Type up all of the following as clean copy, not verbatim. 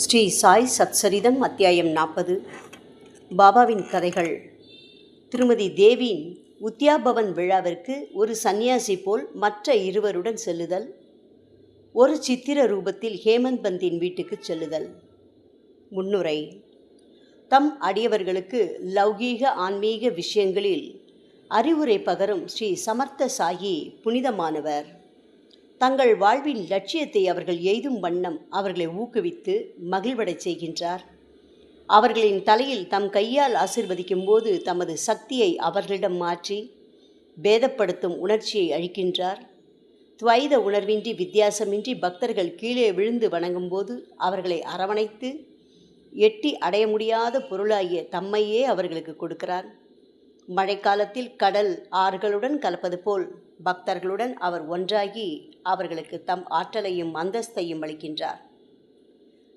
ஸ்ரீ சாய் சத்சரிதம் அத்தியாயம் 40. பாபாவின் கதைகள். திருமதி தேவியின் உத்யாபவன் விழாவிற்கு ஒரு சந்நியாசி போல் மற்ற இருவருடன் செல்லுதல். ஒரு சித்திர ரூபத்தில் ஹேமந்த் பந்தின் வீட்டுக்கு செல்லுதல். முன்னுரை. தம் அடியவர்களுக்கு லௌகீக ஆன்மீக விஷயங்களில் அறிவுரை பகரும் ஸ்ரீ சமர்த்த சாயி புனிதமானவர். தங்கள் வாழ்வின் லட்சியத்தை அவர்கள் எய்தும் வண்ணம் அவர்களை ஊக்குவித்து மகிழ்வடைச் செய்கின்றார். அவர்களின் தலையில் தம் கையால் ஆசிர்வதிக்கும் போது தமது சக்தியை அவர்களிடம் மாற்றி பேதப்படுத்தும் உணர்ச்சியை அழிக்கின்றார். துவைத உணர்வின்றி வித்தியாசமின்றி பக்தர்கள் கீழே விழுந்து வணங்கும்போது அவர்களை அரவணைத்து எட்டி அடைய முடியாத பொருளாகிய தம்மையே அவர்களுக்கு கொடுக்கிறார். மழைக்காலத்தில் கடல் ஆறுகளுடன் கலப்பது போல் பக்தர்களுடன் அவர் ஒன்றாகி அவர்களுக்கு தம் ஆற்றலையும் அந்தஸ்தையும் அளிக்கின்றார்.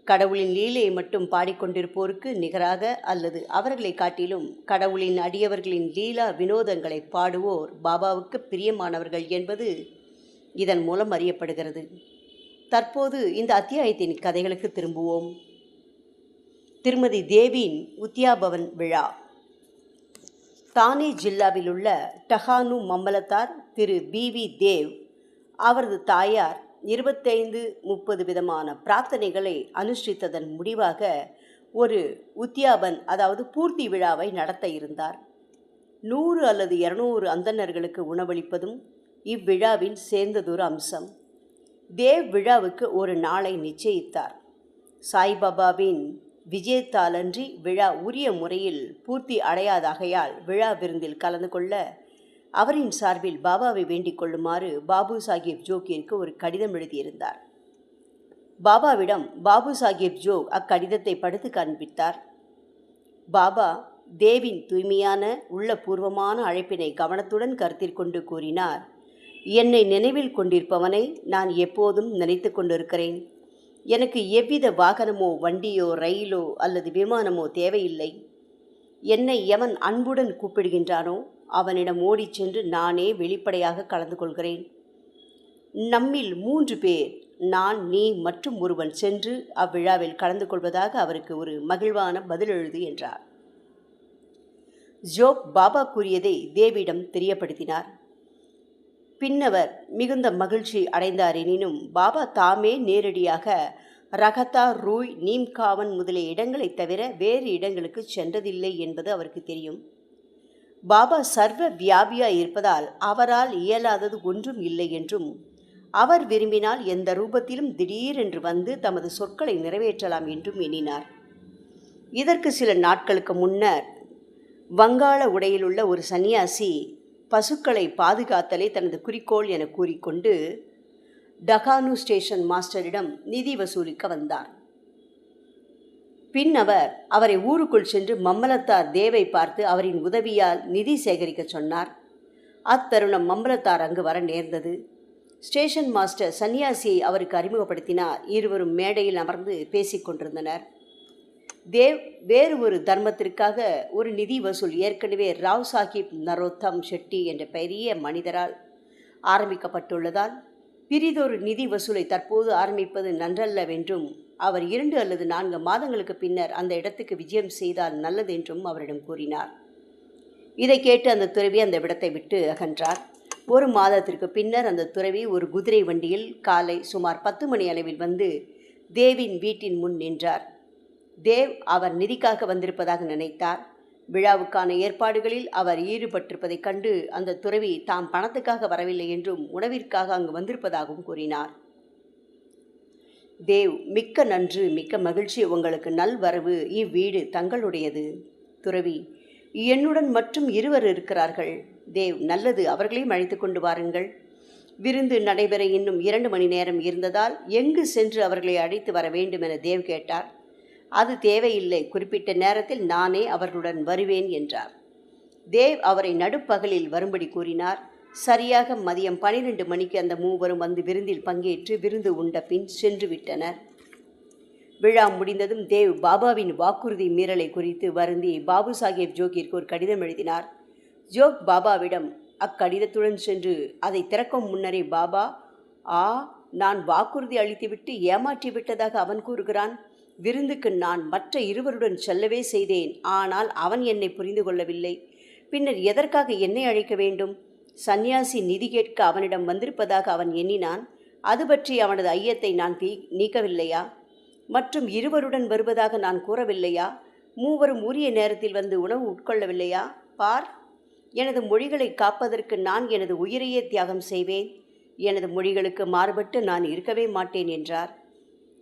கடவுளின் லீலையை மட்டும் பாடிக்கொண்டிருப்போருக்கு நிகராக அல்லது அவர்களை காட்டிலும் கடவுளின் அடியவர்களின் லீலா வினோதங்களை பாடுவோர் பாபாவுக்கு பிரியமானவர்கள் என்பது இதன் மூலம் அறியப்படுகிறது. தற்போது இந்த அத்தியாயத்தின் கதைகளுக்கு திரும்புவோம். திருமதி தேவியின் உத்யாபவன் விழா. தானே ஜில்லாவில் உள்ள டஹானு மம்மலத்தார் திரு பி.வி. தேவ் அவரது தாயார் 25-30 விதமான பிரார்த்தனைகளை அனுஷ்டித்ததன் முடிவாக ஒரு உத்யாபன் அதாவது பூர்த்தி விழாவை நடத்த இருந்தார். 100 அல்லது 200 அந்தணர்களுக்கு உணவளிப்பதும் இவ்விழாவின் சேர்ந்ததொரு அம்சம். தேவ் விழாவுக்கு ஒரு நாளை நிச்சயித்தார். சாய்பாபாவின் விஜயத்தாலன்றி விழா உரிய முறையில் பூர்த்தி அடையாதாகையால் விழா விருந்தில் கலந்து கொள்ள அவரின் சார்பில் பாபாவை வேண்டிக் கொள்ளுமாறு பாபு சாஹிப் ஜோக்கிற்கு ஒரு கடிதம் எழுதியிருந்தார். பாபாவிடம் பாபு சாஹிப் ஜோக் அக்கடிதத்தை படித்து காண்பித்தார். பாபா தேவின் தூய்மையான உள்ளபூர்வமான அழைப்பினை கவனத்துடன் கருத்தில் கொண்டு கூறினார். என்னை நினைவில் கொண்டிருப்பவனை நான் எப்போதும் நினைத்து கொண்டிருக்கிறேன். எனக்கு எவ்வித வாகனமோ வண்டியோ ரயிலோ அல்லது விமானமோ தேவையில்லை. என்னை எவன் அன்புடன் கூப்பிடுகின்றானோ அவனிடம் ஓடிச் சென்று நானே வெளிப்படையாக கலந்து கொள்கிறேன். நம்மில் 3 பேர், நான், நீ மற்றும் ஒருவன் சென்று அவ்விழாவில் கலந்து கொள்வதாக அவருக்கு ஒரு மகிழ்வான பதில் எழுது என்றார். ஜோக் பாபா கூறியதை தேவிடம் தெரியப்படுத்தினார். பின்னவர் மிகுந்த மகிழ்ச்சி அடைந்தார். எனினும் பாபா தாமே நேரடியாக ரகத்தா, ரூய், நீம்காவன் முதலிய இடங்களை தவிர வேறு இடங்களுக்கு சென்றதில்லை என்பது அவருக்கு தெரியும். பாபா சர்வ வியாபியாய் இருப்பதால் அவரால் இயலாதது ஒன்றும் இல்லை என்றும் அவர் விரும்பினால் எந்த ரூபத்திலும் திடீரென்று வந்து தமது சொற்களை நிறைவேற்றலாம் என்றும் எண்ணினார். இதற்கு சில நாட்களுக்கு முன்னர் வங்காள உடையிலுள்ள ஒரு சந்நியாசி பசுக்களை பாதுகாத்தலை தனது குறிக்கோள் என கூறிக்கொண்டு டகானு ஸ்டேஷன் மாஸ்டரிடம் நிதி வசூலிக்க வந்தார். பின் அவரை ஊருக்குள் சென்று மம்மலத்தார் தேவை பார்த்து அவரின் உதவியால் நிதி சேகரிக்க சொன்னார். அத்தருணம் மம்மலத்தார் அங்கு வர நேர்ந்தது. ஸ்டேஷன் மாஸ்டர் சன்னியாசியை அவருக்கு அறிமுகப்படுத்தினார். இருவரும் மேடையில் அமர்ந்து பேசிக்கொண்டிருந்தனர். தேவ் வேறு ஒரு தர்மத்திற்காக ஒரு நிதி வசூல் ஏற்கனவே ராவ் சாஹிப் நரோத்தம் ஷெட்டி என்ற பெரிய மனிதரால் ஆரம்பிக்கப்பட்டுள்ளதால் பிரிதொரு நிதி வசூலை தற்போது ஆரம்பிப்பது நன்றல்லவென்றும் அவர் 2 அல்லது 4 மாதங்களுக்கு பின்னர் அந்த இடத்துக்கு விஜயம் செய்தால் நல்லது என்றும் அவரிடம் கூறினார். இதை கேட்டு அந்த துறவி அந்த இடத்தை விட்டு அகன்றார். 1 மாதத்திற்கு பின்னர் அந்த துறவி ஒரு குதிரை வண்டியில் காலை சுமார் 10 மணி அளவில் வந்து தேவின் வீட்டின் முன் நின்றார். தேவ் அவர் நிதிக்காக வந்திருப்பதாக நினைத்தார். விழாவுக்கான ஏற்பாடுகளில் அவர் ஈடுபட்டிருப்பதைக் கண்டு அந்த துறவி தாம் பணத்துக்காக வரவில்லை என்றும் உணவிற்காக அங்கு வந்திருப்பதாகவும் கூறினார். தேவ், மிக்க நன்று, மிக்க மகிழ்ச்சி, உங்களுக்கு நல்வரவு, இவ்வீடு தங்களுடையது. துறவி, என்னுடன் மற்றும் 2 இருக்கிறார்கள். தேவ், நல்லது, அவர்களையும் அழைத்து கொண்டு வாருங்கள். விருந்து நடைபெற இன்னும் 2 மணி நேரம் இருந்ததால் எங்கு சென்று அவர்களை அழைத்து வர வேண்டும் என தேவ் கேட்டார். அது தேவையில்லை, குறிப்பிட்ட நேரத்தில் நானே அவர்களுடன் வருவேன் என்றார். தேவ் அவரை நடுப்பகலில் வரும்படி கூறினார். சரியாக மதியம் 12 மணிக்கு அந்த மூவரும் வந்து விருந்தில் பங்கேற்று விருந்து உண்ட பின் சென்று விட்டனர். விழா முடிந்ததும் தேவ் பாபாவின் வாக்குறுதி மீறலை குறித்து வருந்தி பாபு சாஹிப் ஜோக்கிற்கு ஒரு கடிதம் எழுதினார். ஜோக் பாபாவிடம் அக்கடிதத்துடன் சென்று அதை திறக்கும் முன்னரே பாபா, நான் வாக்குறுதி அளித்துவிட்டு ஏமாற்றி விட்டதாக அவன் கூறுகிறான். விருந்துக்கு நான் மற்ற இருவருடன் செல்லவே செய்தேன். ஆனால் அவன் என்னை புரிந்து கொள்ளவில்லை. பின்னர் எதற்காக என்னை அழைக்க வேண்டும்? சந்நியாசி நிதி கேட்க அவனிடம் வந்திருப்பதாக அவன் எண்ணினான். அது பற்றி அவனது ஐயத்தை நான் நீக்கவில்லையா? மற்றும் இருவருடன் வருவதாக நான் கூறவில்லையா? மூவரும் உரிய நேரத்தில் வந்து உணவு உட்கொள்ளவில்லையா? பார், எனது மொழிகளை காப்பதற்கு நான் எனது உயிரையே தியாகம் செய்வேன். எனது மொழிகளுக்கு மாறுபட்டு நான் இருக்கவே மாட்டேன் என்றார்.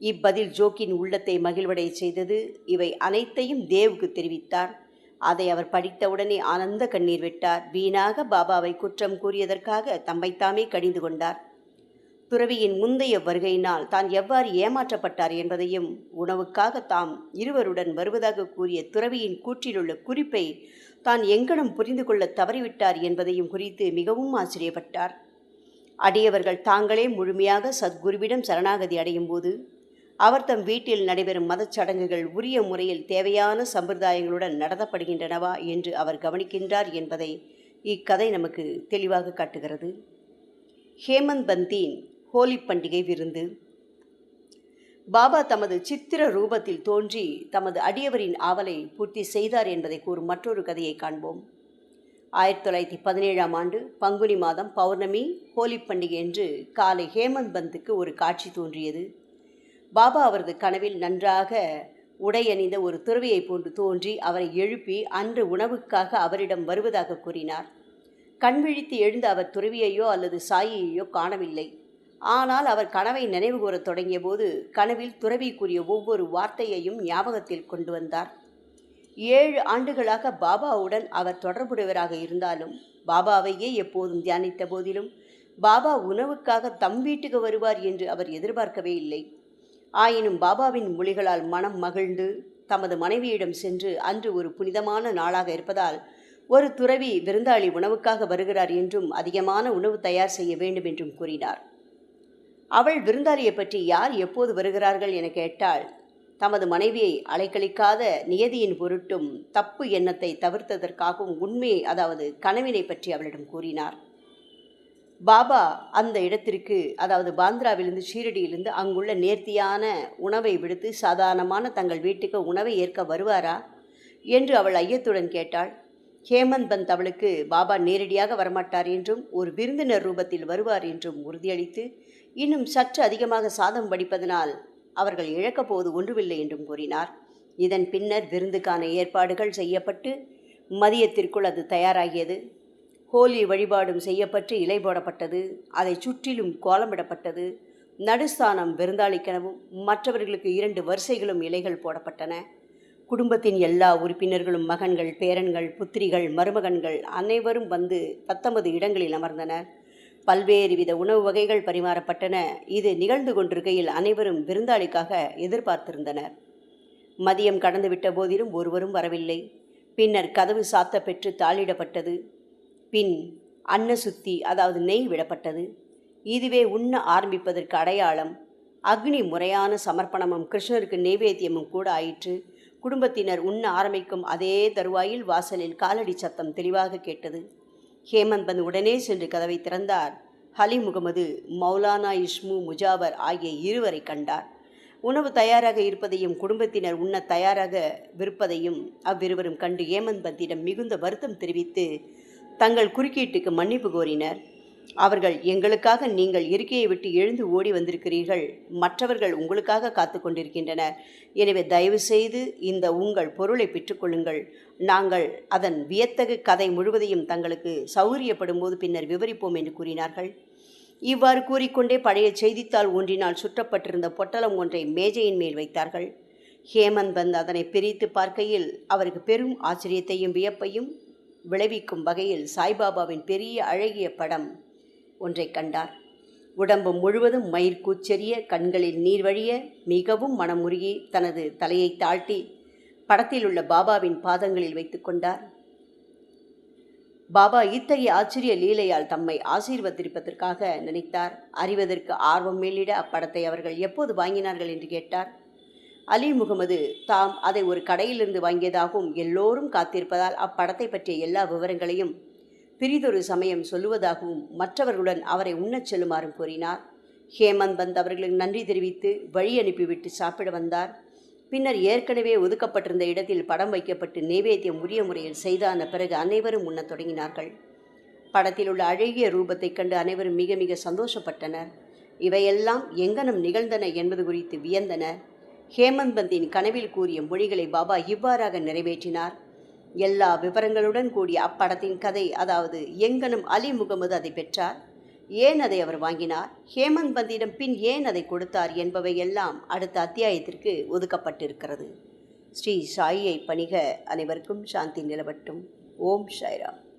இப்பதில் ஜோக்கின் உள்ளத்தை மகிழ்வடைய செய்தது. இவை அனைத்தையும் தேவுக்கு தெரிவித்தார். அதை அவர் படித்தவுடனே ஆனந்த கண்ணீர் விட்டார். வீணாக பாபாவை குற்றம் கூறியதற்காக தம்மைத்தாமே கடிந்து கொண்டார். துறவியின் முந்தைய வருகையினால் தான் எவ்வாறு ஏமாற்றப்பட்டார் என்பதையும், உணவுக்காக தாம் இருவருடன் வருவதாக கூறிய துறவியின் கூற்றிலுள்ள குறிப்பை தான் எங்கனம் புரிந்து கொள்ள தவறிவிட்டார் என்பதையும் குறித்து மிகவும் ஆச்சரியப்பட்டார். அடியவர்கள் தாங்களே முழுமையாக சத்குருவிடம் சரணாகதி அடையும் போது அவர் தம் வீட்டில் நடைபெறும் மதச்சடங்குகள் உரிய முறையில் தேவையான சம்பிரதாயங்களுடன் நடத்தப்படுகின்றனவா என்று அவர் கவனிக்கின்றார் என்பதை இக்கதை நமக்கு தெளிவாக காட்டுகிறது. ஹேமந்த் பந்தின் ஹோலி பண்டிகை விருந்து. பாபா தமது சித்திர ரூபத்தில் தோன்றி தமது அடியவரின் ஆவலை பூர்த்தி செய்தார் என்பதை கூறும் மற்றொரு கதையை காண்போம். 1917ஆம் ஆண்டு பங்குனி மாதம் பௌர்ணமி ஹோலி பண்டிகை என்று காலை ஹேமந்த் பந்துக்கு ஒரு காட்சி தோன்றியது. பாபா அவரது கனவில் நன்றாக உடையணிந்த ஒரு துறவியை போன்று தோன்றி அவரை எழுப்பி அன்று உணவுக்காக அவரிடம் வருவதாக கூறினார். கண்விழித்து எழுந்த அவர் துறவியையோ அல்லது சாயியையோ காணவில்லை. ஆனால் அவர் கனவை நினைவு கூறத் தொடங்கிய போது கனவில் துறவி கூறிய ஒவ்வொரு வார்த்தையையும் ஞாபகத்தில் கொண்டு வந்தார். 7 ஆண்டுகளாக பாபாவுடன் அவர் தொடர்புடையவராக இருந்தாலும், பாபாவையே எப்போதும் தியானித்த போதிலும், பாபா உணவுக்காக தம் வீட்டுக்கு வருவார் என்று அவர் எதிர்பார்க்கவே இல்லை. ஆயினும் பாபாவின் மொழிகளால் மனம் மகிழ்ந்து தமது மனைவியிடம் சென்று, அன்று ஒரு புனிதமான நாளாக இருப்பதால் ஒரு துறவி விருந்தாளி உணவுக்காக வருகிறார் என்றும் அதிகமான உணவு தயார் செய்ய வேண்டும் என்றும் கூறினார். அவள் விருந்தாளியை பற்றி யார் எப்போது வருகிறார்கள் என கேட்டாள். தமது மனைவியை அலைக்கழிக்காத நியதியின் பொருட்டும் தப்பு எண்ணத்தை தவிர்த்ததற்காகவும் உண்மையை, அதாவது கனவினை பற்றி அவளிடம் கூறினார். பாபா அந்த இடத்திற்கு, அதாவது பாந்திராவிலிருந்து ஷீரடியிலிருந்து அங்குள்ள நேர்த்தியான உணவை விடுத்து சாதாரணமான தங்கள் வீட்டுக்கு உணவை ஏற்க வருவாரா என்று அவள் ஐயத்துடன் கேட்டாள். ஹேமந்த் பந்த் அவளுக்கு பாபா நேரடியாக வரமாட்டார் என்றும் ஒரு விருந்தினர் ரூபத்தில் வருவார் என்றும் உறுதியளித்து, இன்னும் சற்று அதிகமாக சாதம் வடிப்பதனால் அவர்கள் இழக்கப் போவது ஒன்றுமில்லை என்றும் கூறினார். இதன் பின்னர் விருந்துக்கான ஏற்பாடுகள் செய்யப்பட்டு மதியத்திற்குள் அது தயாராகியது. ஹோலி வழிபாடும் செய்யப்பட்டு இலை போடப்பட்டது. அதை சுற்றிலும் கோலமிடப்பட்டது. நடுஸ்தானம் விருந்தாளிக்கெனவும் மற்றவர்களுக்கு 2 வரிசைகளும் இலைகள் போடப்பட்டன. குடும்பத்தின் எல்லா உறுப்பினர்களும், மகன்கள், பேரன்கள், புத்திரிகள், மருமகன்கள் அனைவரும் வந்து 19 இடங்களில் அமர்ந்தனர். பல்வேறு வித உணவு வகைகள் பரிமாறப்பட்டன. இது நிகழ்ந்து கொண்டிருக்கையில் அனைவரும் விருந்தாளிக்காக எதிர்பார்த்திருந்தனர். மதியம் கடந்துவிட்ட போதிலும் ஒருவரும் வரவில்லை. பின்னர் கதவு சாத்த பெற்று தாளிடப்பட்டது. பின் அன்னசுத்தி, அதாவது நெய் விடப்பட்டது. இதுவே உண்ண ஆரம்பிப்பதற்கு அடையாளம். அக்னி முறையான சமர்ப்பணமும் கிருஷ்ணருக்கு நைவேத்தியமும் கூட ஆயிற்று. குடும்பத்தினர் உண்ண ஆரம்பிக்கும் அதே தருவாயில் வாசலில் காலடி சத்தம் தெளிவாக கேட்டது. ஹேமந்த் பந்த் உடனே சென்று கதவை திறந்தார். அலி முகமது, மௌலானா இஸ்மு முஜாவர் ஆகிய இருவரை கண்டார். உணவு தயாராக இருப்பதையும் குடும்பத்தினர் உண்ண தயாராக விருப்பதையும் அவ்விருவரும் கண்டு ஹேமந்த் பந்திடம் மிகுந்த வருத்தம் தெரிவித்து தங்கள் குறுக்கீட்டுக்கு மன்னிப்பு கோரினர். அவர்கள், எங்களுக்காக நீங்கள் இருக்கையை விட்டு எழுந்து ஓடி வந்திருக்கிறீர்கள். மற்றவர்கள் உங்களுக்காக காத்து கொண்டிருக்கின்றனர். எனவே தயவு செய்து இந்த உங்கள் பொருளை பெற்றுக்கொள்ளுங்கள். நாங்கள் அதன் வியத்தகு கதை முழுவதையும் தங்களுக்கு சௌகரியப்படும் போது பின்னர் விவரிப்போம் என்று கூறினார்கள். இவ்வாறு கூறிக்கொண்டே பழைய செய்தித்தாள் ஒன்றினால் சுற்றப்பட்டிருந்த பொட்டலம் ஒன்றை மேஜையின் மேல் வைத்தார்கள். ஹேமந்த் பந்த் அதனை பிரித்து பார்க்கையில் அவருக்கு பெரும் ஆச்சரியத்தையும் வியப்பையும் விளைவிக்கும் வகையில் சாய்பாபாவின் பெரிய அழகிய படம் ஒன்றை கண்டார். உடம்பு முழுவதும் மயிர் கூச்செறிய, கண்களில் நீர் வழிய, மிகவும் மனமுருகி தனது தலையை தாழ்த்தி படத்தில் உள்ள பாபாவின் பாதங்களில் வைத்து கொண்டார். பாபா இத்தகைய ஆச்சரிய லீலையால் தம்மை ஆசீர்வதிப்பதற்காக நினைத்தார். அறிவதற்கு ஆர்வம் மேலிட அப்படத்தை அவர்கள் எப்போது வாங்கினார்கள் என்று கேட்டார். அலி முகமது தாம் அதை ஒரு கடையிலிருந்து வாங்கியதாகவும் எல்லோரும் காத்திருப்பதால் அப்படத்தை பற்றிய எல்லா விவரங்களையும் பிரிதொரு சமயம் சொல்லுவதாகவும் மற்றவர்களுடன் அவரை உண்ணச் செல்லுமாறும் கூறினார். ஹேமந்த் பந்த் அவர்களுக்கு நன்றி தெரிவித்து வழி அனுப்பிவிட்டு சாப்பிட வந்தார். பின்னர் ஏற்கனவே ஒதுக்கப்பட்டிருந்த இடத்தில் படம் வைக்கப்பட்டு நைவேத்தியம் உரிய முறையில் செய்தான பிறகு அனைவரும் உண்ணத் தொடங்கினார்கள். படத்தில் உள்ள அழகிய ரூபத்தைக் கண்டு அனைவரும் மிக மிக சந்தோஷப்பட்டனர். இவையெல்லாம் எங்கனம் நிகழ்ந்தன என்பது குறித்து வியந்தனர். ஹேமந்த் பந்தின் கனவில் கூறிய மொழிகளை பாபா இவ்வாறாக நிறைவேற்றினார். எல்லா விவரங்களுடன் கூடிய அப்படத்தின் கதை, அதாவது எங்கனும் அலி முகமது அதை பெற்றார், ஏன் அதை அவர் வாங்கினார், ஹேமந்த் பந்திடம் பின் ஏன் அதை கொடுத்தார் என்பவை எல்லாம் அடுத்த அத்தியாயத்திற்கு ஒதுக்கப்பட்டிருக்கிறது. ஸ்ரீ சாயியை பணிக. அனைவருக்கும் சாந்தி நிலவட்டும். ஓம் சாய்ராம்.